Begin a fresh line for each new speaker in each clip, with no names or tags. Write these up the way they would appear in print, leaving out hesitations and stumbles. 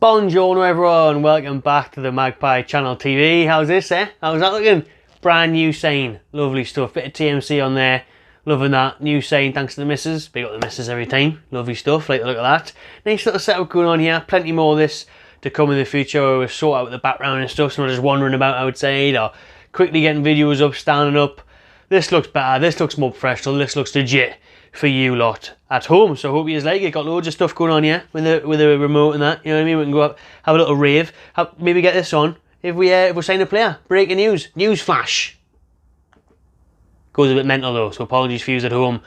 Buongiorno everyone, welcome back to the Magpie Channel TV. How's this, How's that looking? Brand new sign, lovely stuff, bit of TMC on there, loving that. New sign thanks to the missus, big up the missus every time, lovely stuff, like the look of that. Nice little setup going on here, plenty more of this to come in the future where we'll sort out the background and stuff, so we're just wandering about outside or quickly getting videos up, standing up. This looks better, this looks more professional, this looks legit for you lot at home, so I hope you like it. Got loads of stuff going on here with the remote and that, you know what I mean? We can go up, have a little rave, maybe get this on if we sign a player. Breaking news flash. Goes a bit mental though, so apologies for you at home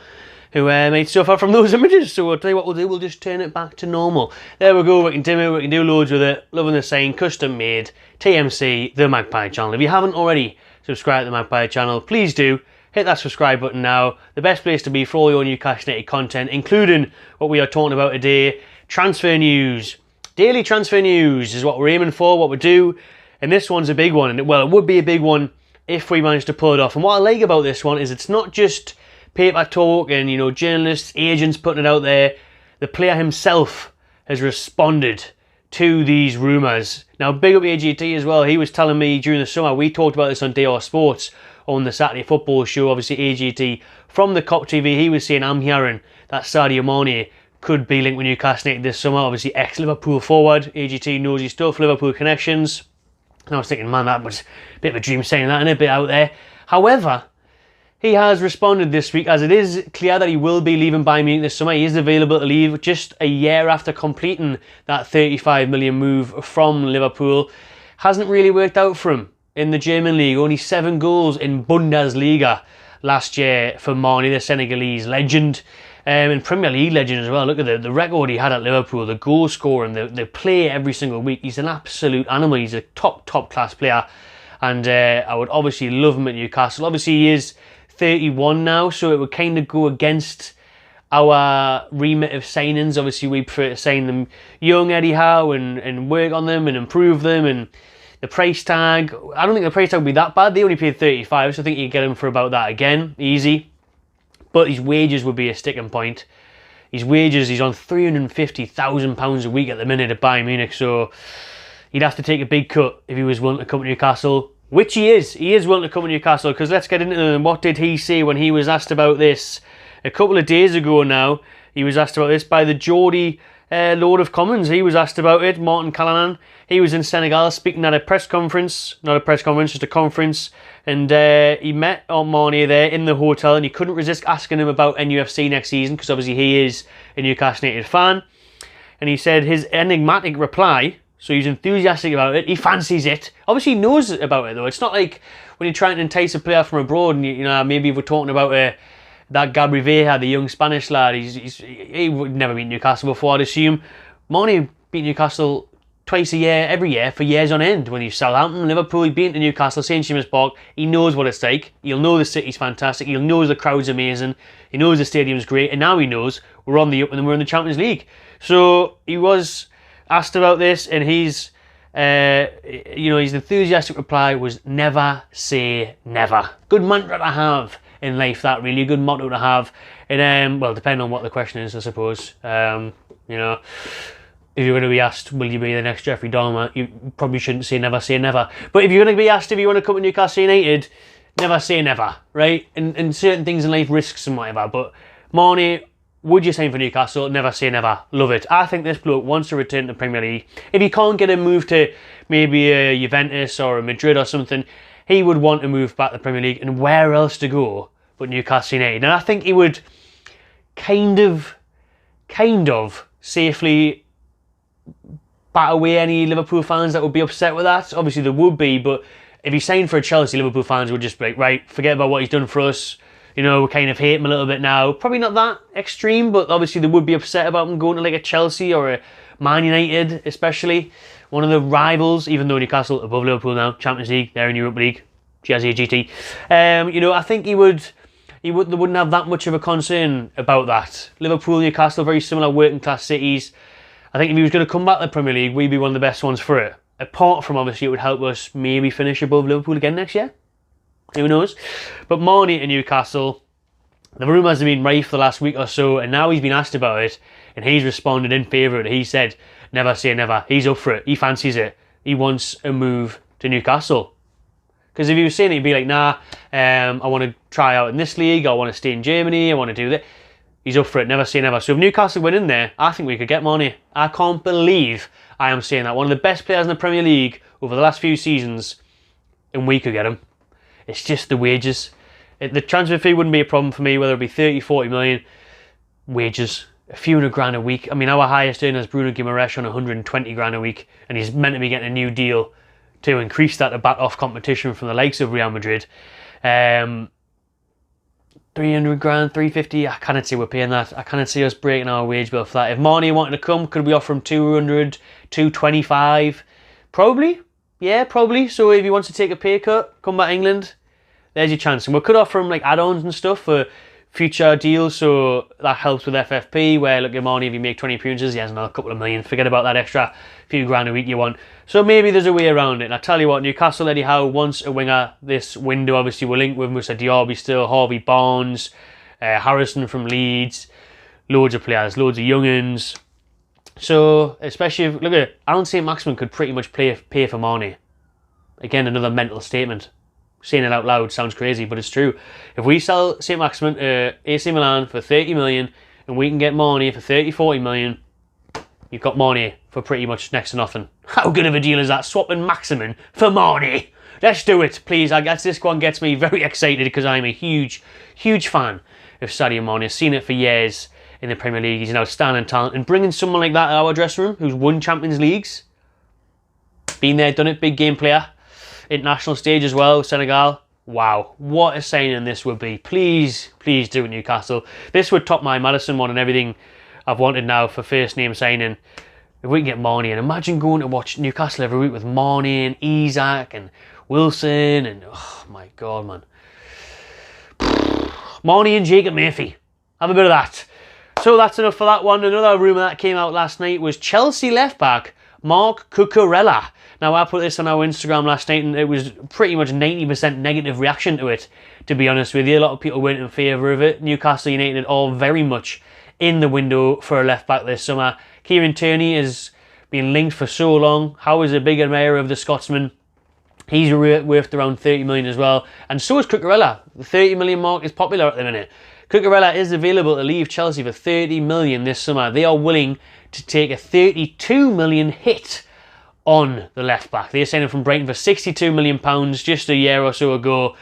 who might suffer from those images. So I'll tell you what we'll do, we'll just turn it back to normal. There we go, we can dim it, we can do loads with it. Loving the sign, custom made, TMC, the Magpie Channel. If you haven't already subscribed to the Magpie Channel, please do. Hit that subscribe button now. The best place to be for all your Newcastle United content, including what we are talking about today, transfer news. Daily transfer news is what we're aiming for, what we do. And this one's a big one. And well, it would be a big one if we managed to pull it off. And what I like about this one is it's not just paper talk and, you know, journalists, agents putting it out there. The player himself has responded to these rumours. Now, big up AGT as well. He was telling me during the summer, we talked about this on DR Sports, on the Saturday football show, obviously AGT from the COP TV, he was saying, I'm hearing that Sadio Mane could be linked with Newcastle United this summer. Obviously ex-Liverpool forward, AGT knows his stuff, Liverpool connections. And I was thinking, man, that was a bit of a dream saying that, and a bit out there. However, he has responded this week, as it is clear that he will be leaving Bayern Munich this summer. He is available to leave just a year after completing that 35 million move from Liverpool. Hasn't really worked out for him in the German league. Only 7 goals in Bundesliga last year for Mane, the Senegalese legend, and Premier League legend as well. Look at the record he had at Liverpool, the goal scorer and the play every single week. He's an absolute animal. He's a top class player, and I would obviously love him at Newcastle. Obviously he is 31 now, so it would kind of go against our remit of signings. Obviously we prefer to sign them young anyhow and work on them and improve them. And the price tag, I don't think the price tag would be that bad. They only paid 35, so I think you get him for about that again, easy. But his wages would be a sticking point. His wages, he's on £350,000 a week at the minute at Bayern Munich, so he'd have to take a big cut if he was willing to come to Newcastle, which he is. He is willing to come to Newcastle, because let's get into them. What did he say when he was asked about this a couple of days ago now? He was asked about this by the Geordie Lord of Commons. He was asked about it, Martin Callanan. He was in Senegal speaking at a press conference, not a press conference, just a conference, and he met Mane there in the hotel, and he couldn't resist asking him about NUFC next season, because obviously he is a Newcastle United fan. And he said his enigmatic reply, so he's enthusiastic about it, he fancies it. Obviously he knows about it though. It's not like when you're trying to entice a player from abroad, and you know, maybe if we're talking about that Gabri Veja, the young Spanish lad, he would never beat Newcastle before, I'd assume. Mane beat Newcastle twice a year, every year, for years on end. When he's Southampton, Liverpool, he beat into Newcastle, St James's Park. He knows what it's like. He'll know the city's fantastic. He'll know the crowd's amazing. He knows the stadium's great. And now he knows we're on the up and we're in the Champions League. So he was asked about this, and his enthusiastic reply was never say never. Good mantra to have in life, that really good motto to have. And well, depending on what the question is, I suppose. You know, if you're going to be asked, will you be the next Jeffrey Dahmer, you probably shouldn't say never. But if you're going to be asked if you want to come to Newcastle United, never say never, right? And certain things in life, risks and whatever. But Mane, would you sign for Newcastle? Never say never. Love it. I think this bloke wants to return to the Premier League. If he can't get a move to maybe a Juventus or a Madrid or something, he would want to move back to the Premier League, and where else to go but Newcastle United. And I think he would kind of safely bat away any Liverpool fans that would be upset with that. Obviously there would be, but if he signed for Chelsea, Liverpool fans would just be like, right, forget about what he's done for us. You know, we kind of hate him a little bit now. Probably not that extreme, but obviously they would be upset about him going to like a Chelsea or a Man United, especially. One of the rivals, even though Newcastle above Liverpool now, Champions League, they're in Europa League, GT. You know, I think they wouldn't have that much of a concern about that. Liverpool, Newcastle, very similar working class cities. I think if he was going to come back to the Premier League, we'd be one of the best ones for it. Apart from, obviously, it would help us maybe finish above Liverpool again next year. Who knows? But Mane and Newcastle, The rumours have been rife for the last week or so, and now he's been asked about it, and he's responded in favour of it. He said, never say never. He's up for it. He fancies it. He wants a move to Newcastle. Because if he was saying it, he'd be like, nah, I want to try out in this league, I want to stay in Germany, I want to do that. He's up for it, never say never. So if Newcastle went in there, I think we could get Mane. I can't believe I am saying that. One of the best players in the Premier League over the last few seasons, and we could get him. It's just the wages. The transfer fee wouldn't be a problem for me, whether it be 30, 40 million. Wages, a few hundred grand a week. I mean, our highest earner is Bruno Guimaraes on 120 grand a week, and he's meant to be getting a new deal to increase that to back off competition from the likes of Real Madrid. 300 grand, 350, I can't see we're paying that. I can't see us breaking our wage bill for that. If Mane wanted to come, could we offer him 200, 225? Probably, yeah, probably. So if he wants to take a pay cut, come back to England, there's your chance. And we could offer him like add-ons and stuff for future deals, so that helps with FFP, where look at Mane, if you make 20 appearances, he has another couple of million. Forget about that extra few grand a week you want. So maybe there's a way around it. And I tell you what, Newcastle, Eddie Howe wants a winger this window. Obviously, we're linked with Moussa Diaby still, Harvey Barnes, Harrison from Leeds, loads of players, loads of young'uns. So, especially if, look at it, Alan St. Maximin could pretty much pay for Mane. Again, another mental statement. Saying it out loud sounds crazy, but it's true. If we sell St. Maximin to AC Milan for 30 million and we can get Mane for 30, 40 million, you've got Mane for pretty much next to nothing. How good of a deal is that? Swapping Maximin for Mane. Let's do it, please. I guess this one gets me very excited because I'm a huge, huge fan of Sadio Mane. I've seen it for years in the Premier League. He's an outstanding talent. And bringing someone like that to our dressing room who's won Champions Leagues, been there, done it, big game player, international stage as well, Senegal. Wow, what a signing this would be. Please, please do it, Newcastle. This would top my Maddison one and everything I've wanted now for first name signing. If we can get Mane, and imagine going to watch Newcastle every week with Mane and Isak and Wilson and, oh my God, man. Mane and Jacob Murphy. Have a bit of that. So that's enough for that one. Another rumour that came out last night was Chelsea left-back Marc Cucurella. Now, I put this on our Instagram last night and it was pretty much 90% negative reaction to it, to be honest with you. A lot of people weren't in favour of it. Newcastle United are very much in the window for a left-back this summer. Kieran Tierney has been linked for so long. Howe is a big admirer of the Scotsman. He's worth around 30 million as well. And so is Cucurella. The 30 million mark is popular at the minute. Cucurella is available to leave Chelsea for 30 million this summer. They are willing to take a 32 million hit on the left back. They signed him from Brighton for £62 million just a year or so ago,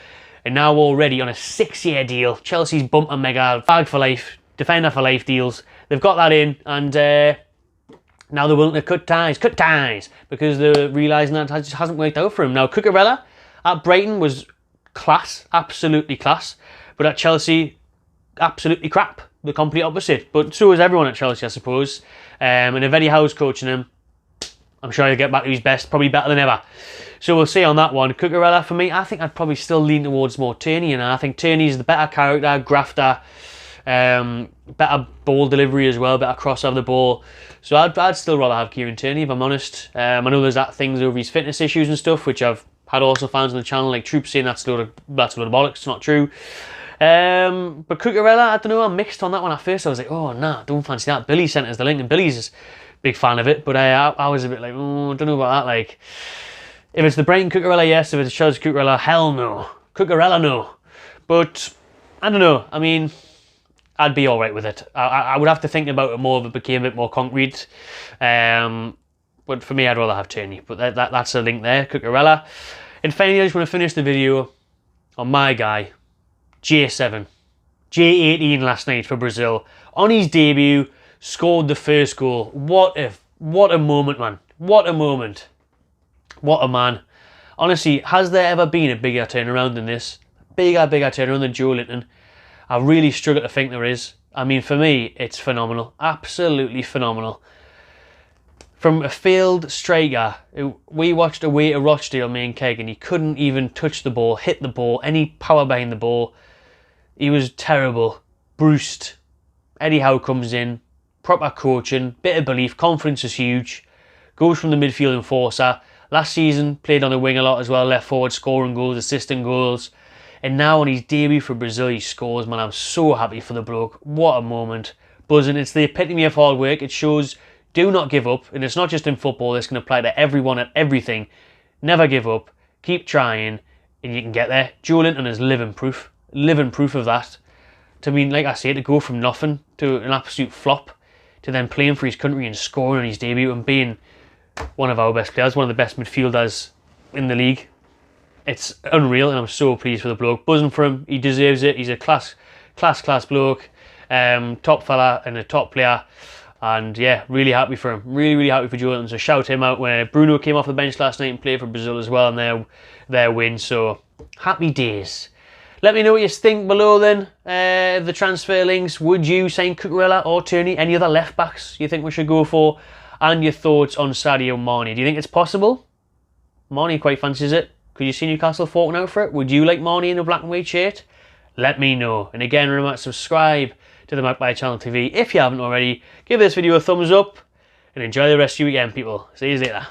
and now already on a 6-year deal. Chelsea's bumper mega bag for life, defender for life deals. They've got that in, and now they're willing to cut ties, because they're realising that it just hasn't worked out for him. Now, Cucurella at Brighton was class, absolutely class, but at Chelsea, absolutely crap, the complete opposite. But so is everyone at Chelsea, I suppose. And if Eddie Howe's coaching him, I'm sure he'll get back to his best, probably better than ever. So we'll see on that one. Cucurella, for me, I think I'd probably still lean towards more Tierney, and I think Tierney's the better character, grafter, better ball delivery as well, better cross over the ball. So I'd still rather have Kieran Tierney, if I'm honest. I know there's that things over his fitness issues and stuff, which I've had also fans on the channel like Troop saying that's a load of bollocks. It's not true. But Cucurella, I don't know, I'm mixed on that one at first. I was like, oh, nah, don't fancy that. Billy sent us the link, and Billy's a big fan of it, but I was a bit like, oh, I don't know about that. Like, if it's the Brighton Cucurella, yes. If it's Chelsea Cucurella, hell no. Cucurella, no. But, I don't know. I mean, I'd be alright with it. I would have to think about it more if it became a bit more concrete. But for me, I'd rather have Tierney. But that's a link there, Cucurella. And finally, I just want to finish the video on my guy, J7. J18 last night for Brazil. On his debut, scored the first goal. What a moment, man. What a moment. What a man. Honestly, has there ever been a bigger turnaround than this? Bigger turnaround than Joelinton? I really struggle to think there is. I mean, for me, it's phenomenal. Absolutely phenomenal. From a failed striker, we watched away to Rochdale, main keg, and he couldn't even touch the ball, hit the ball, any power behind the ball. He was terrible. Bruised. Eddie Howe comes in. Proper coaching, bit of belief, confidence is huge. Goes from the midfield enforcer. Last season, played on the wing a lot as well, left forward, scoring goals, assisting goals. And now on his debut for Brazil, he scores, man. I'm so happy for the bloke. What a moment. Buzzing. It's the epitome of hard work. It shows do not give up. And it's not just in football. This can apply to everyone at everything. Never give up. Keep trying. And you can get there. Joelinton is living proof. Living proof of that. To mean, like I say, to go from nothing to an absolute flop, to then playing for his country and scoring on his debut and being one of our best players, one of the best midfielders in the league. It's unreal, and I'm so pleased for the bloke. Buzzing for him. He deserves it. He's a class bloke. Top fella and a top player. And yeah, really happy for him. Really happy for Joelinton. So shout him out when Bruno came off the bench last night and played for Brazil as well in their win. So happy days. Let me know what you think below then. The transfer links. Would you sign Cucurella or Tierney? Any other left backs you think we should go for? And your thoughts on Sadio Mane. Do you think it's possible? Mane quite fancies it. Could you see Newcastle forking out for it? Would you like Mane in a black and white shirt? Let me know. And again, remember to subscribe to the Magpie Channel TV if you haven't already. Give this video a thumbs up and enjoy the rest of your weekend, people. See you later.